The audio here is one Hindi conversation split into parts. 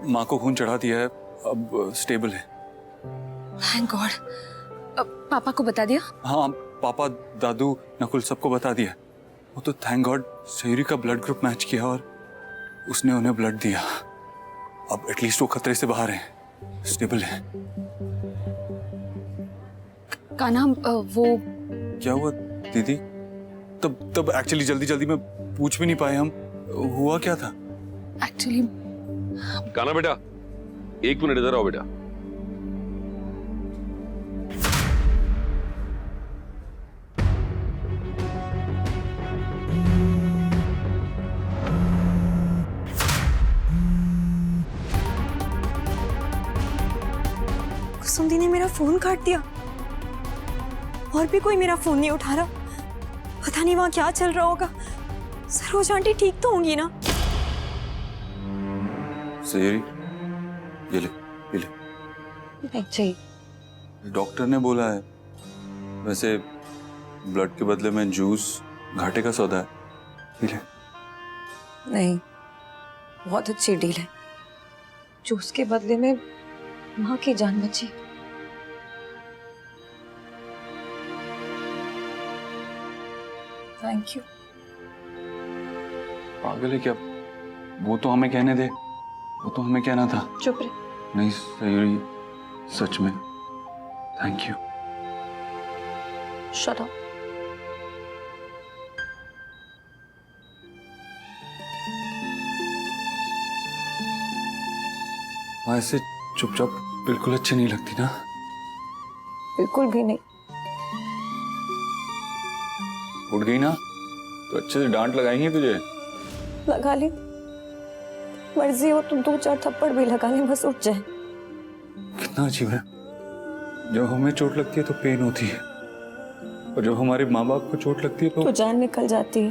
माँ को खून चढ़ा दिया है, अब स्टेबल है। Thank God. पापा को बता दिया? हाँ, पापा, दादू, नकुल सबको बता दिया। वो तो थैंक गॉड सयूरी का ब्लड ग्रुप मैच किया और उसने उन्हें ब्लड दिया। अब एटलीस्ट वो खतरे से बाहर है, स्टेबल है। कान्हा, वो क्या हुआ दीदी? तब एक्चुअली जल्दी में पूछ भी नहीं पाए हम, हुआ क्या था? एक्चुअली कान्हा बेटा, 1 मिनट इधर आओ बेटा। कुसुम ने मेरा फोन काट दिया और भी कोई मेरा फोन नहीं उठा रहा। पता नहीं वहां क्या चल रहा होगा। सरोज आंटी ठीक तो होंगी ना? सयूरी, ये ले। नहीं चाहिए। डॉक्टर ने बोला है। वैसे ब्लड के बदले में जूस घाटे का सौदा है, पी ले। नहीं, बहुत अच्छी डील है। जूस के बदले में माँ की जान बची। Thank you. पागल है क्या? वो तो हमें कहने दे, वो तो हमें कहना था। चुप रहे। नहीं सयूरी, सच में थैंक यू। Shut up. ऐसे चुपचाप बिल्कुल अच्छी नहीं लगती ना। बिल्कुल भी नहीं। उठ गई ना तो अच्छे से डांट लगाएंगे तुझे। लगा ली, मर्जी हो तो 2-4 थप्पड़ भी लगा ले, बस उठ जाए। कितना अजीब है, जब हमें चोट लगती है तो पेन होती है और जब हमारे माँ बाप को चोट लगती है तो जान निकल जाती है।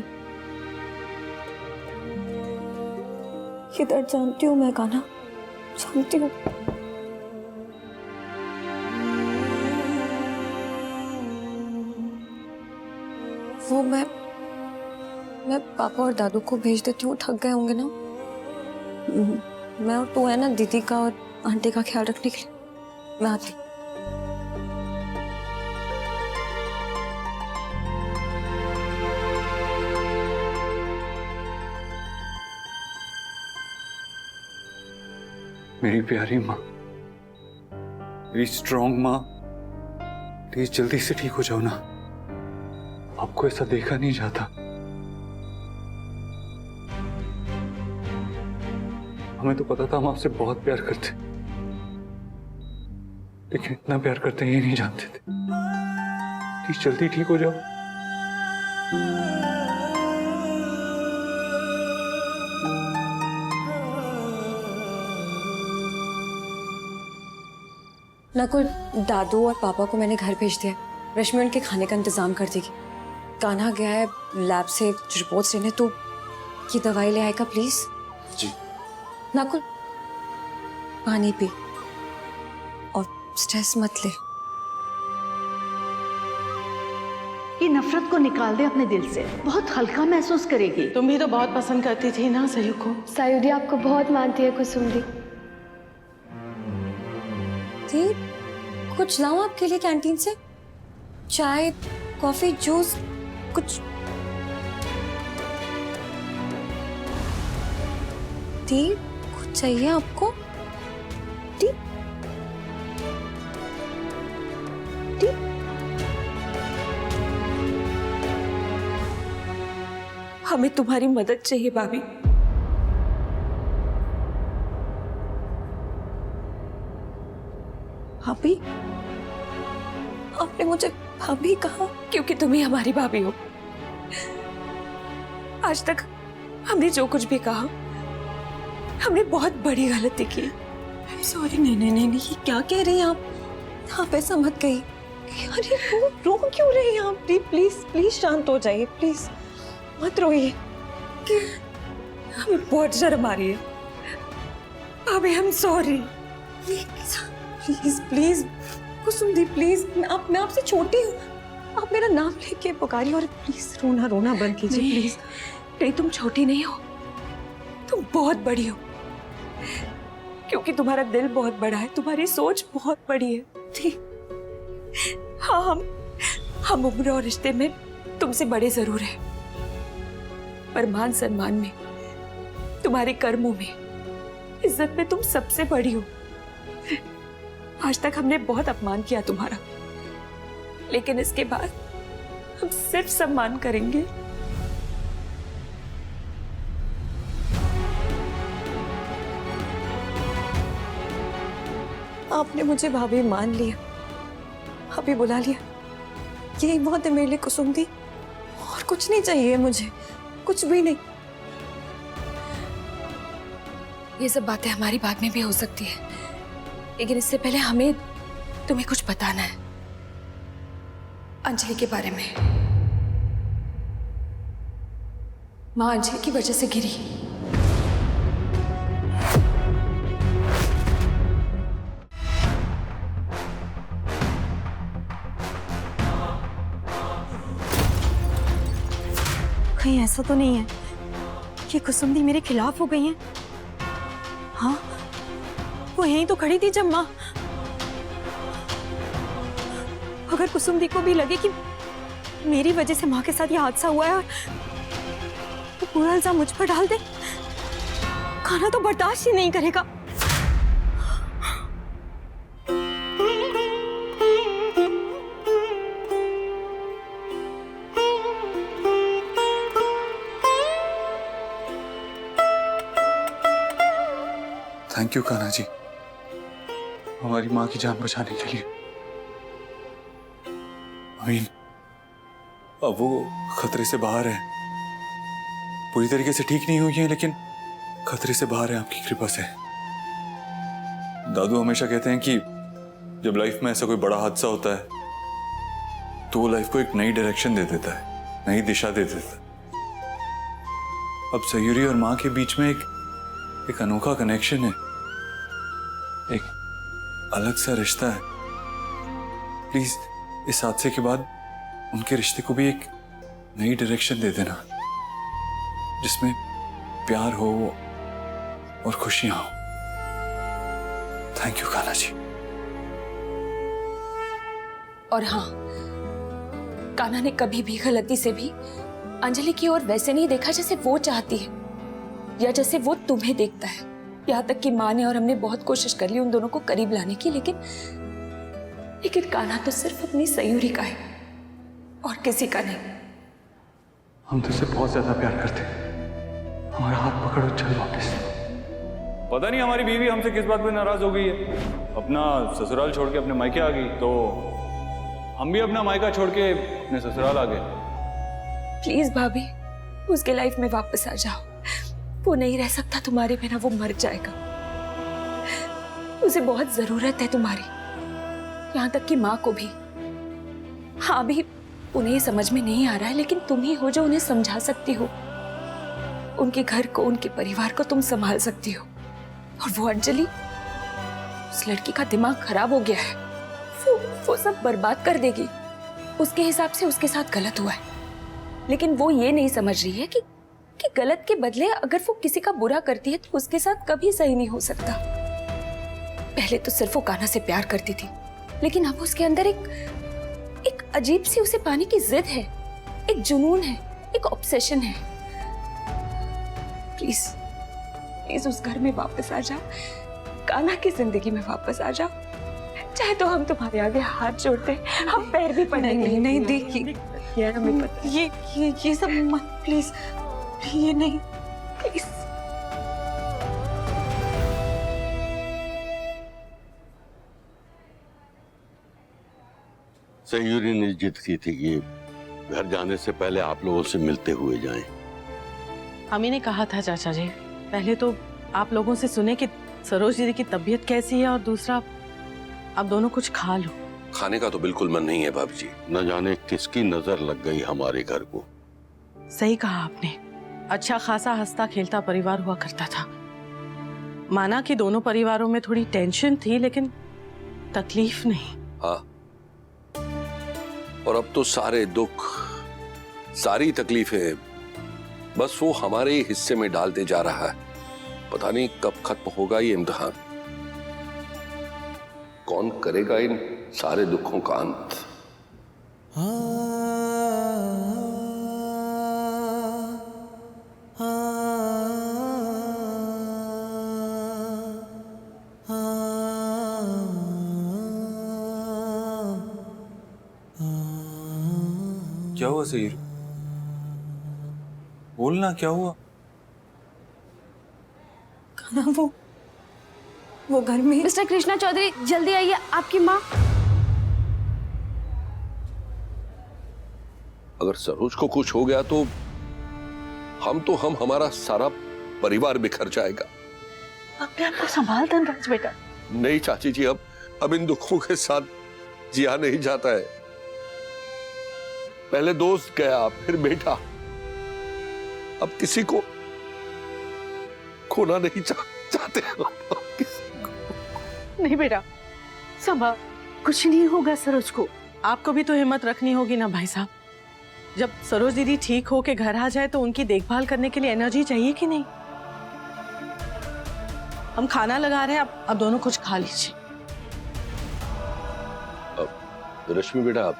ये दर्द जानती हूँ मैं कान्हा, जानती हूँ। वो मैं पापा और दादू को भेज देती हूँ, थक गए होंगे ना। मैं और तू है ना दीदी का और आंटी का ख्याल रखने के लिए। मैं आती। मेरी प्यारी माँ, मेरी स्ट्रॉन्ग माँ, प्लीज जल्दी से ठीक हो जाओ ना। आपको ऐसा देखा नहीं जाता। हमें तो पता था हम आपसे बहुत प्यार करते, लेकिन इतना प्यार करते ये नहीं जानते थे। प्लीज जल्दी ठीक हो जाओ। नकुल, दादू और पापा को मैंने घर भेज दिया। रश्मि उनके खाने का इंतजाम कर देगी। कान्हा गया है लैब से कुछ रिपोर्ट्स लेने, तो ये दवाई ले आएगा प्लीज। जी। नकुल, पानी पी और स्ट्रेस मत ले। ये नफरत को निकाल दे अपने दिल से, बहुत हल्का महसूस करेगी। तुम भी तो बहुत पसंद करती थी ना सयू को। सायु दी आपको बहुत मानती है कुसुम दी। दी, कुछ लाऊं आपके लिए कैंटीन से? चाय, कॉफी, जूस, कुछ? दी, कुछ चाहिए आपको? दी, दी। हमें तुम्हारी मदद चाहिए भाभी। भाभी? आपने मुझे भाभी कहा? क्योंकि तुम ही हमारी भाभी हो। आज तक हमने जो कुछ भी कहा, हमने बहुत बड़ी गलती की। सॉरी। नहीं, ये क्या कह रही हैं आप ऐसा मत कहिए। अरे रो क्यों रही हैं आप? प्लीज शांत हो जाइए, प्लीज मत रोइए। हमें बहुत शर्म आ रही है भाभी, हम sorry. Please Kusum the, please. मैं आपसे छोटी हूँ, आप मेरा नाम लेके पुकारिए और प्लीज रोना बंद कीजिए प्लीज। नहीं, तुम छोटी नहीं हो, तुम बहुत बड़ी हो। क्योंकि तुम्हारा दिल बहुत बड़ा है, तुम्हारी सोच बहुत बड़ी है। ठीक, हाँ, हम उम्र और रिश्ते में तुमसे बड़े जरूर हैं, पर मान सम्मान में, तुम्हारे कर्मों में, इज्जत में तुम सबसे बड़ी हो। आज तक हमने बहुत अपमान किया तुम्हारा, लेकिन इसके बाद हम सिर्फ सम्मान करेंगे। आपने मुझे भाभी मान लिया, भाभी बुला लिया, यही बहुत है मेरे लिए कुसुम दी। और कुछ नहीं चाहिए मुझे, कुछ भी नहीं। ये सब बातें हमारी बाद में भी हो सकती है, लेकिन इससे पहले हमें तुम्हें कुछ बताना है अंजलि के बारे में। माँ अंजलि की वजह से गिरी। कहीं ऐसा तो नहीं है कि कुसुम दी मेरे खिलाफ हो गई है? हाँ, वो यहीं तो खड़ी थी जब माँ। अगर कुसुम दी को भी लगे कि मेरी वजह से माँ के साथ ये हादसा हुआ है और तो पूरा इल्जाम मुझ पर डाल दे, खाना तो बर्दाश्त ही नहीं करेगा। थैंक यू कान्हा जी, हमारी माँ की जान बचाने के लिए। अमीन, अब वो खतरे से बाहर है, पूरी तरीके से ठीक नहीं हुई है, लेकिन खतरे से बाहर है आपकी कृपा से। दादू हमेशा कहते हैं कि जब लाइफ में ऐसा कोई बड़ा हादसा होता है तो वो लाइफ को एक नई डायरेक्शन दे देता है, नई दिशा दे देता है। अब सयूरी और माँ के बीच में एक अनोखा कनेक्शन है, एक अलग सा रिश्ता है। प्लीज इस हादसे के बाद उनके रिश्ते को भी एक नई डायरेक्शन दे देना, जिसमें प्यार हो और खुशियां हो। Thank you Kanha ji. और हाँ, कान्हा ने कभी भी गलती से भी अंजलि की ओर वैसे नहीं देखा जैसे वो चाहती है या जैसे वो तुम्हें देखता है। यहाँ तक कि माँ ने और हमने बहुत कोशिश कर ली उन दोनों को करीब लाने की, लेकिन कान्हा तो सिर्फ अपनी सयूरी का है और किसी का नहीं। हम तुझसे बहुत ज्यादा प्यार करते हैं, हमारा हाथ पकड़ो, चल वापस। पता नहीं हमारी बीवी हमसे किस बात पे नाराज हो गई है, अपना ससुराल छोड़ के अपने मायके आ गई, तो हम भी अपना मायका छोड़ के अपने ससुराल आ गए। प्लीज भाभी, उसके लाइफ में वापस आ जाओ। वो नहीं रह सकता तुम्हारे बिना, वो मर जाएगा। उसे बहुत जरूरत है तुम्हारी, यहाँ तक कि माँ को भी। हाँ, अभी उन्हें समझ में नहीं आ रहा है, लेकिन तुम ही हो जो उन्हें समझा सकती हो। उनके घर को, उनके परिवार को तुम संभाल सकती हो। और वो अंजलि, उस लड़की का दिमाग खराब हो गया है, वो सब बर्बाद कर देगी। उसके हिसाब से उसके साथ गलत हुआ है, लेकिन वो ये नहीं समझ रही है कि गलत के बदले अगर वो किसी का बुरा करती है तो उसके साथ कभी सही नहीं हो सकता। पहले तो सिर्फ वो कान्हा से प्यार करती थी, लेकिन अब उसके अंदर एक अजीब सी उसे पाने की जिद है, एक जुनून है, एक ऑब्सेशन है। प्लीज प्लीज उस घर में वापस आ जाओ, कान्हा की जिंदगी में वापस आ जाओ। चाहे तो हम तुम्हारे आगे हाथ जोड़ते हैं, हम पैर भी पड़ेंगे। नहीं देखिए, ये सब मत, प्लीज, ये नहीं, प्लीज। सयूरी ने जिद की थी कि घर जाने से पहले आप लोगों से मिलते हुए जाएं। अमी ने कहा था चाचा जी, पहले तो आप लोगों से सुने कि सरोज दीदी की तबीयत कैसी है, और दूसरा आप दोनों कुछ खा लो। खाने का तो बिल्कुल मन नहीं है भाभी जी, न जाने किसकी नजर लग गई हमारे घर को। सही कहा आपने, अच्छा खासा हंसता खेलता परिवार हुआ करता था। माना कि दोनों परिवारों में थोड़ी टेंशन थी, लेकिन तकलीफ नहीं। हाँ, और अब तो सारे दुख, सारी तकलीफें बस वो हमारे हिस्से में डालते जा रहा है। पता नहीं कब खत्म होगा ये इम्तिहान। कौन करेगा इन सारे दुखों का अंत? क्या हुआ सहीर? बोलना, क्या हुआ? कान्हा, वो घर में। मिस्टर कृष्णा चौधरी, जल्दी आइए, आपकी माँ। अगर सरोज को कुछ हो गया तो हमारा सारा परिवार बिखर जाएगा। अपने आप को संभाल धनराज बेटा। नहीं चाची जी, अब इन दुखों के साथ जिया नहीं जाता है। पहले दोस्त गया, फिर बेटा, अब किसी को खोना नहीं चाहते। नहीं बेटा, संभाल, कुछ नहीं होगा सरोज को। आपको भी तो हिम्मत रखनी होगी ना भाई साहब। जब सरोज दीदी ठीक हो के घर आ जाए तो उनकी देखभाल करने के लिए एनर्जी चाहिए कि नहीं? हम खाना लगा रहे हैं, अब दोनों कुछ खा लीजिए। रश्मि बेटा,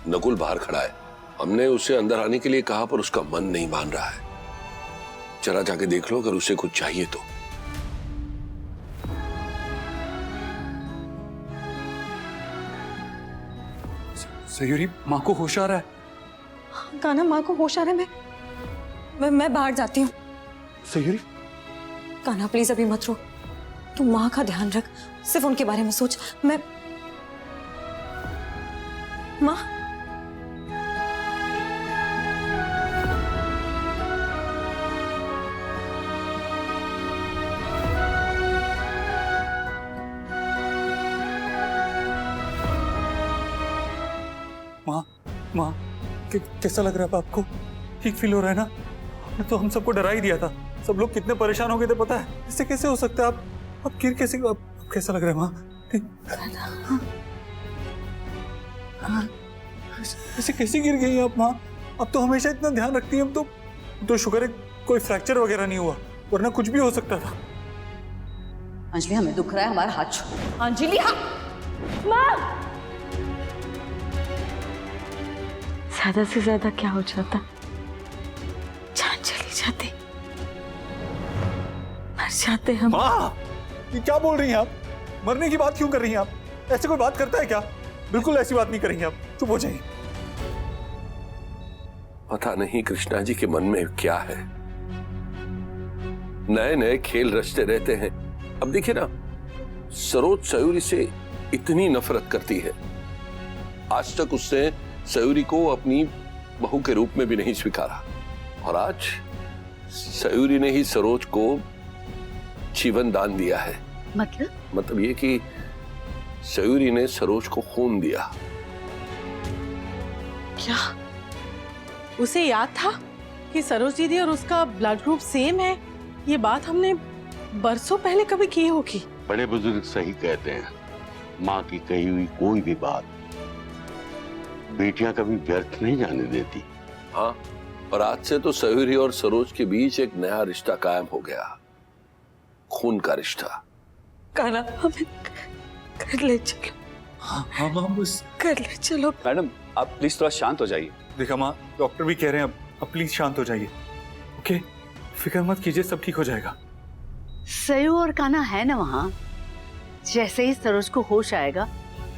नकुल बाहर खड़ा है। हमने उसे अंदर आने के लिए कहा पर उसका मन नहीं मान रहा है। जरा जाके देख लो, अगर उसे कुछ चाहिए तो। सयूरी, माँ को होश आ रहा है। कान्हा, माँ को होश आ रहा है। मैं बाहर जाती हूँ। सयूरी, कान्हा प्लीज अभी मत रो, तू माँ का ध्यान रख, सिर्फ उनके बारे में सोच। माँ, माँ, कैसा लग रहा है आपको? ठीक फील हो रहा है ना? आपने तो हम सबको डरा ही दिया था। सब लोग कितने परेशान हो गए थे पता है? इससे कैसे हो सकता है? आप गिर कैसे? आप कैसा लग रहा है माँ? ऐसे कैसे गिर गई आप माँ? अब तो हमेशा इतना ध्यान रखती है। अब तो शुक्र है कोई फ्रैक्चर वगैरह नहीं हुआ, वरना कुछ भी हो सकता था। अंजलि, हमें दुख रहा है, हमारा हाथ छोड़। अंजलि, हाँ। माँ, ज्यादा से ज्यादा क्या हो जाता? जान चली जाती, मर जाते हम। माँ, ये क्या बोल रही हैं आप? मरने की बात क्यों कर रही हैं आप? ऐसे कोई बात करता है क्या? बिल्कुल ऐसी बात नहीं करेंगे आप, चुप हो जाइए। पता नहीं कृष्णा जी के मन में क्या है, नए नए खेल रचते रहते हैं। अब देखिए ना, सरोज सयूरी से इतनी नफरत करती है। आज तक उसने सयूरी को अपनी बहू के रूप में भी नहीं स्वीकारा, और आज सयूरी ने ही सरोज को जीवन दान दिया है। मतलब ये कि सयूरी ने सरोज को खून दिया। क्या उसे याद था कि सरोज दीदी और उसका ब्लड ग्रुप सेम है? ये बात हमने बरसों पहले कभी की होगी। बड़े बुजुर्ग सही कहते हैं, माँ की कही हुई कोई भी बात बेटियां कभी व्यर्थ नहीं जाने देती। हाँ, और आज से तो सयूरी और सरोज के बीच एक नया रिश्ता कायम हो गया, खून का रिश्ता। कान्हा, हमें कर ले चलो। हाँ माँ, बस कर ले चलो। मैडम, आप प्लीज थोड़ा शांत हो जाइए। देखा माँ, डॉक्टर भी कह रहे हैं अब प्लीज शांत हो जाइए। ओके, फिक्र मत कीजिए, सब ठीक हो जाएगा। सयू और कान्हा है ना वहाँ, जैसे ही सरोज को होश आएगा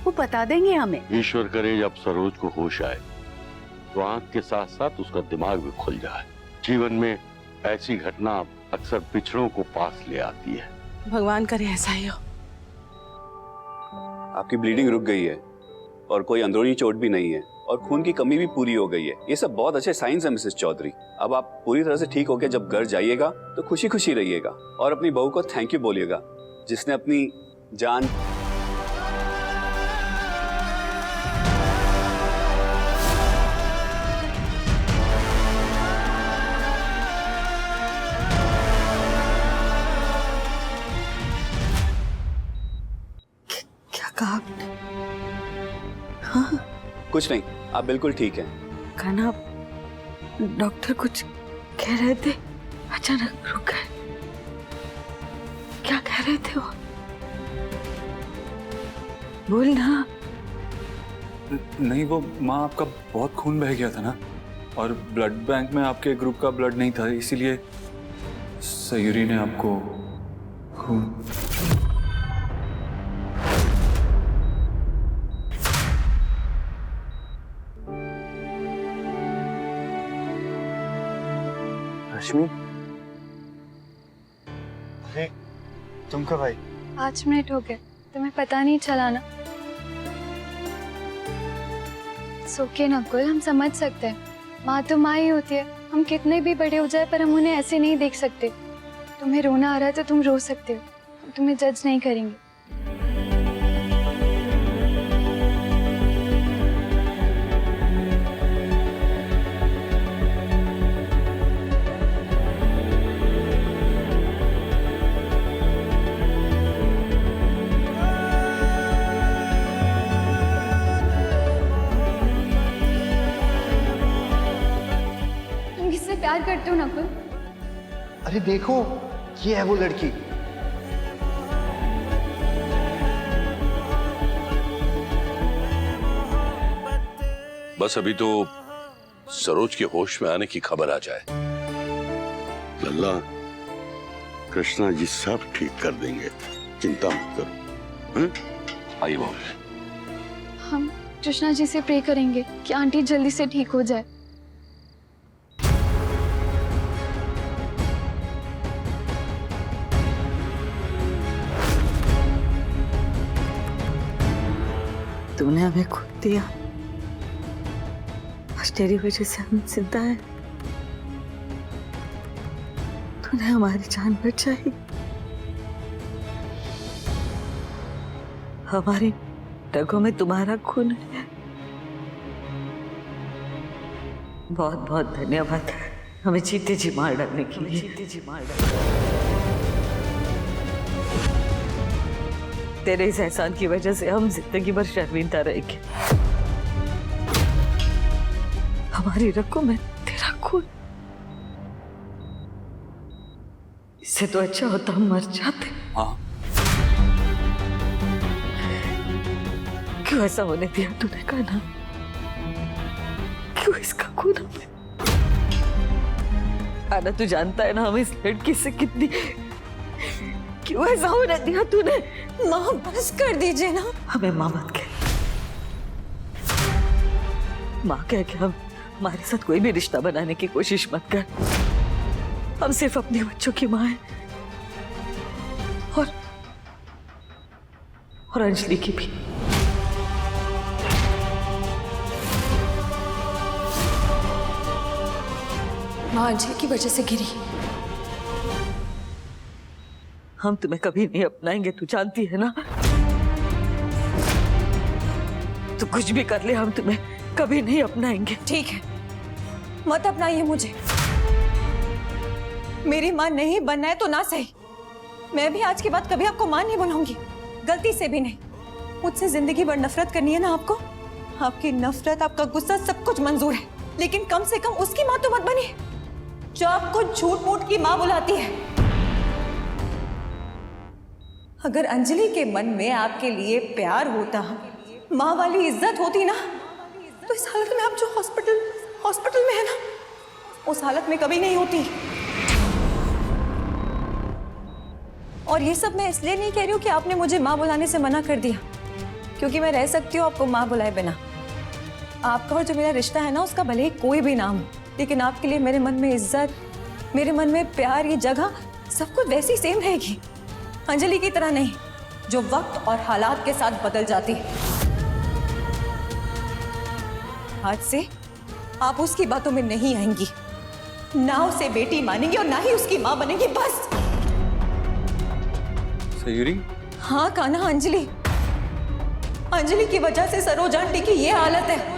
वो बता देंगे हमें। ईश्वर करे जब सरोज को होश आए तो आंख के साथ साथ उसका दिमाग भी खुल जाए। जीवन में ऐसी घटना अक्सर पिछड़ों को पास ले आती है। भगवान करे ऐसा ही हो। आपकी ब्लीडिंग रुक गई है और कोई अंदरूनी चोट भी नहीं है और खून की कमी भी पूरी हो गई है। ये सब बहुत अच्छे साइंस है मिसेस चौधरी। अब आप पूरी तरह से ठीक होकर जब घर जाइएगा तो खुशी खुशी रहिएगा और अपनी बहू को थैंक यू बोलिएगा, जिसने अपनी जान। क्या कहा आपने? हाँ, कुछ नहीं, आप बिल्कुल ठीक हैं। कान्हा, डॉक्टर कुछ कह रहे थे, अचानक रुक गए। क्या कह रहे थे वो? बोल ना। नहीं, वो माँ आपका बहुत खून बह गया था ना, और ब्लड बैंक में आपके ग्रुप का ब्लड नहीं था, इसीलिए सयूरी ने आपको खून। रश्मि, अरे तुम कब आई? 5 मिनट हो गए, तुम्हें पता नहीं चला ना? सोके नकुल, हम समझ सकते हैं, माँ तो माँ ही होती है। हम कितने भी बड़े हो जाए पर हम उन्हें ऐसे नहीं देख सकते। तुम्हें रोना आ रहा है तो तुम रो सकते हो, हम तुम्हें जज नहीं करेंगे। प्यार करते हो नकुल? अरे देखो, ये है वो लड़की। बस अभी तो सरोज के होश में आने की खबर आ जाए। लल्ला, कृष्णा जी सब ठीक कर देंगे, चिंता मत करो। आइए बाबू। हम कृष्णा जी से प्रे करेंगे कि आंटी जल्दी से ठीक हो जाए। तूने हमें खुद दिया, आज तेरी वजह से हम जिंदा हैं। तूने हमारी जान बचाई, हमारी रगों में तुम्हारा खून है। बहुत बहुत धन्यवाद हमें जीते जी मार डालने के लिए। तेरे इस एहसान की वजह से हम जिंदगी भर शर्मिंदा रहेंगे। हमारी रगों में तेरा खून, इससे तो अच्छा होता हम मर जाते। हाँ, क्यों ऐसा होने दिया तूने कान्हा? क्यों इसका खून हमें? कान्हा, तू जानता है ना हम इस लड़की से कितनी, क्यों ऐसा होने दिया तूने? माँ बस कर दीजिए ना। हमें माँ मत कह, माँ कह के हम हमारे साथ कोई भी रिश्ता बनाने की कोशिश मत कर। हम सिर्फ अपने बच्चों की माँ हैं, और अंजलि की भी। माँ अंजलि की वजह से गिरी। हम तुम्हें कभी नहीं अपनाएंगे, तू जानती है ना। तू कुछ भी कर ले, हम तुम्हें कभी नहीं अपनाएंगे। ठीक है, मत अपनाइए मुझे। मेरी माँ नहीं बनना है तो ना सही, मैं भी आज के बाद कभी आपको माँ नहीं बनाऊंगी, गलती से भी नहीं। मुझसे जिंदगी भर नफरत करनी है ना आपको? आपकी नफरत, आपका गुस्सा सब कुछ मंजूर है, लेकिन कम से कम उसकी माँ तो मत बनिए जो आपको झूठ मूठ की माँ बुलाती है। अगर अंजलि के मन में आपके लिए प्यार होता, माँ वाली इज्जत होती ना, तो इस हालत में आप जो हॉस्पिटल में है ना, उस हालत में कभी नहीं होती। और ये सब मैं इसलिए नहीं कह रही हूँ कि आपने मुझे माँ बुलाने से मना कर दिया, क्योंकि मैं रह सकती हूँ आपको माँ बुलाए बिना। आपका और जो मेरा रिश्ता है ना, उसका भले ही कोई भी नाम हो, लेकिन आपके लिए मेरे मन में इज्जत, मेरे मन में प्यार, ये जगह सब कुछ वैसी सेम रहेगी, अंजलि की तरह नहीं जो वक्त और हालात के साथ बदल जाती है। आज से आप उसकी बातों में नहीं आएंगी, ना उसे बेटी मानेंगी और ना ही उसकी माँ बनेंगी, बस। सयूरी? हाँ कान्हा, अंजलि की वजह से सरोज आंटी की ये हालत है।